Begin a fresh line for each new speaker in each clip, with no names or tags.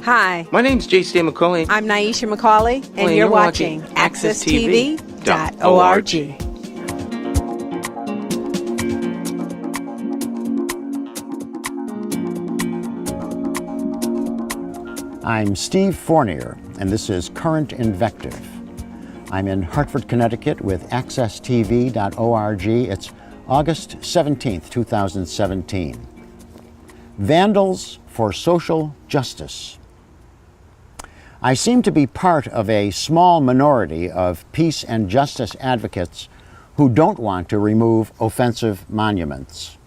Hi,
My name's J.C. McCauley.
I'm Naisha McCauley, and you're watching AccessTV.org.
I'm Steve Fournier, and this is Current Invective. I'm in Hartford, Connecticut with AccessTV.org. It's August 17th, 2017. Vandals for Social Justice. I seem to be part of a small minority of peace and justice advocates who don't want to remove offensive monuments.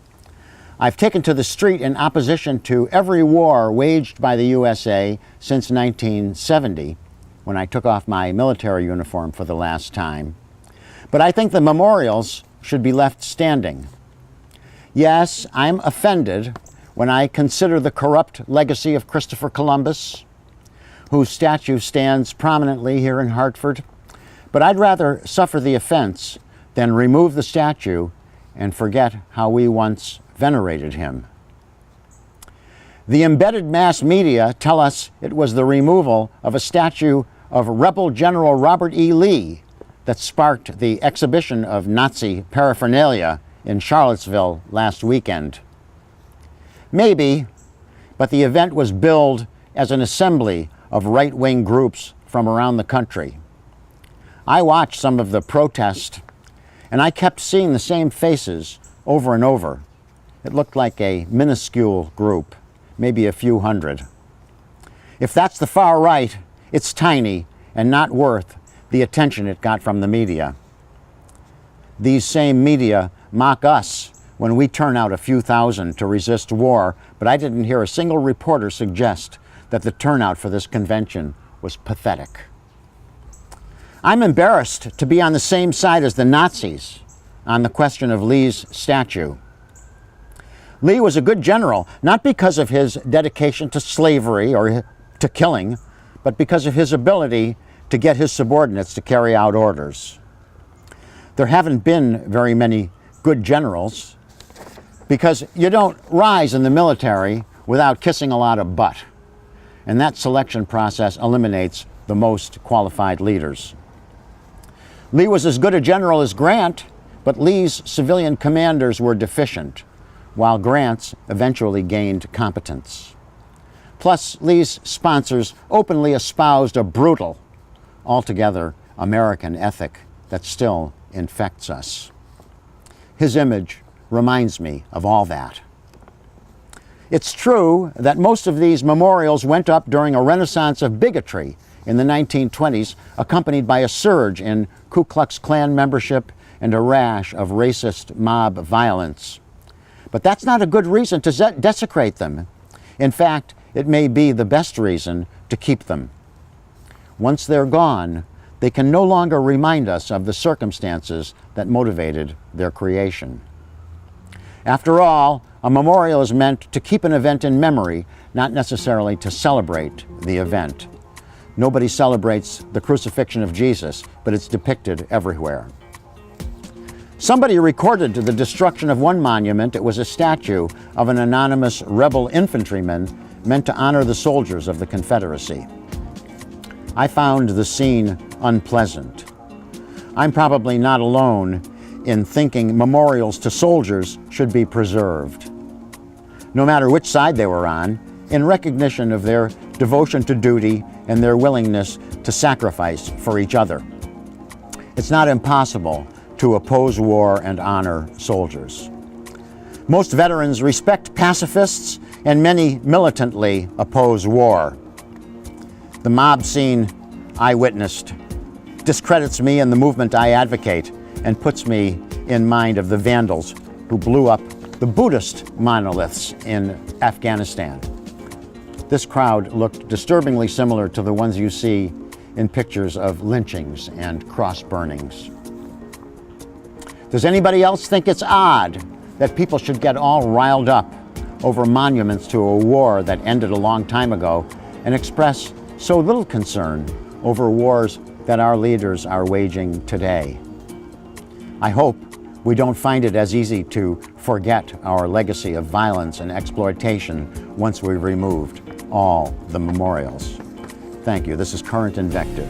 I've taken to the street in opposition to every war waged by the USA since 1970, when I took off my military uniform for the last time. But I think the memorials should be left standing. Yes, I'm offended when I consider the corrupt legacy of Christopher Columbus, whose statue stands prominently here in Hartford, but I'd rather suffer the offense than remove the statue and forget how we once venerated him. The embedded mass media tell us it was the removal of a statue of Rebel General Robert E. Lee that sparked the exhibition of Nazi paraphernalia in Charlottesville last weekend. Maybe, but the event was billed as an assembly of right-wing groups from around the country. I watched some of the protest, and I kept seeing the same faces over and over. It looked like a minuscule group, maybe a few hundred. If that's the far right, it's tiny and not worth the attention it got from the media. These same media mock us when we turn out a few thousand to resist war, but I didn't hear a single reporter suggest that the turnout for this convention was pathetic. I'm embarrassed to be on the same side as the Nazis on the question of Lee's statue. Lee was a good general, not because of his dedication to slavery or to killing, but because of his ability to get his subordinates to carry out orders. There haven't been very many good generals because you don't rise in the military without kissing a lot of butt. And that selection process eliminates the most qualified leaders. Lee was as good a general as Grant, but Lee's civilian commanders were deficient, while Grant's eventually gained competence. Plus, Lee's sponsors openly espoused a brutal, altogether American ethic that still infects us. His image reminds me of all that. It's true that most of these memorials went up during a renaissance of bigotry in the 1920s, accompanied by a surge in Ku Klux Klan membership and a rash of racist mob violence. But that's not a good reason to desecrate them. In fact, it may be the best reason to keep them. Once they're gone, they can no longer remind us of the circumstances that motivated their creation. After all, a memorial is meant to keep an event in memory, not necessarily to celebrate the event. Nobody celebrates the crucifixion of Jesus, but it's depicted everywhere. Somebody recorded the destruction of one monument. It was a statue of an anonymous rebel infantryman meant to honor the soldiers of the Confederacy. I found the scene unpleasant. I'm probably not alone in thinking memorials to soldiers should be preserved, no matter which side they were on, in recognition of their devotion to duty and their willingness to sacrifice for each other. It's not impossible to oppose war and honor soldiers. Most veterans respect pacifists, and many militantly oppose war. The mob scene I witnessed discredits me and the movement I advocate, and puts me in mind of the Vandals who blew up the Buddhist monoliths in Afghanistan. This crowd looked disturbingly similar to the ones you see in pictures of lynchings and cross burnings. Does anybody else think it's odd that people should get all riled up over monuments to a war that ended a long time ago and express so little concern over wars that our leaders are waging today? I hope we don't find it as easy to forget our legacy of violence and exploitation once we're removed. all the memorials. Thank you. This is Current Invective.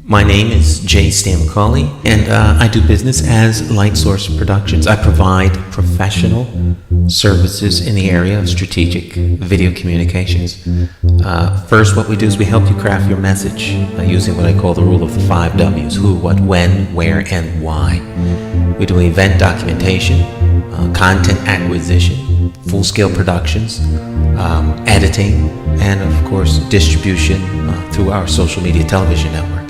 My name is J. Stan McCauley, and I do business as Light Source Productions. I provide professional services in the area of strategic video communications. First, what we do is we help you craft your message using what I call the rule of the 5 W's: who, what, when, where, and why. We do event documentation, content acquisition, full-scale productions, editing, and of course distribution through our social media television network.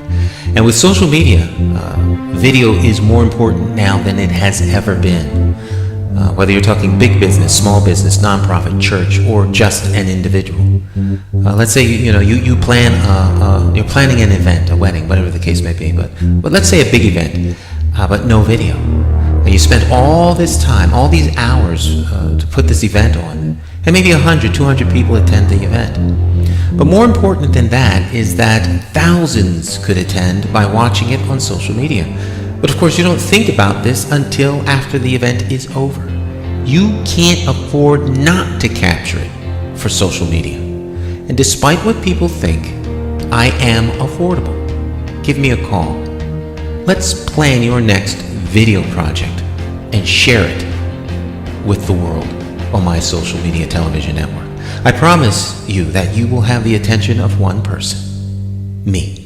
And with social media, video is more important now than it has ever been. Whether you're talking big business, small business, nonprofit, church, or just an individual. Let's say you're planning an event, a wedding, whatever the case may be. But let's say a big event, but no video. You spent all this time, all these hours to put this event on, and maybe 100, 200 people attend the event. But more important than that is that thousands could attend by watching it on social media. But of course, you don't think about this until after the event is over. You can't afford not to capture it for social media. And despite what people think, I am affordable. Give me a call. Let's plan your next video project and share it with the world on my social media television network. I promise you that you will have the attention of one person, me.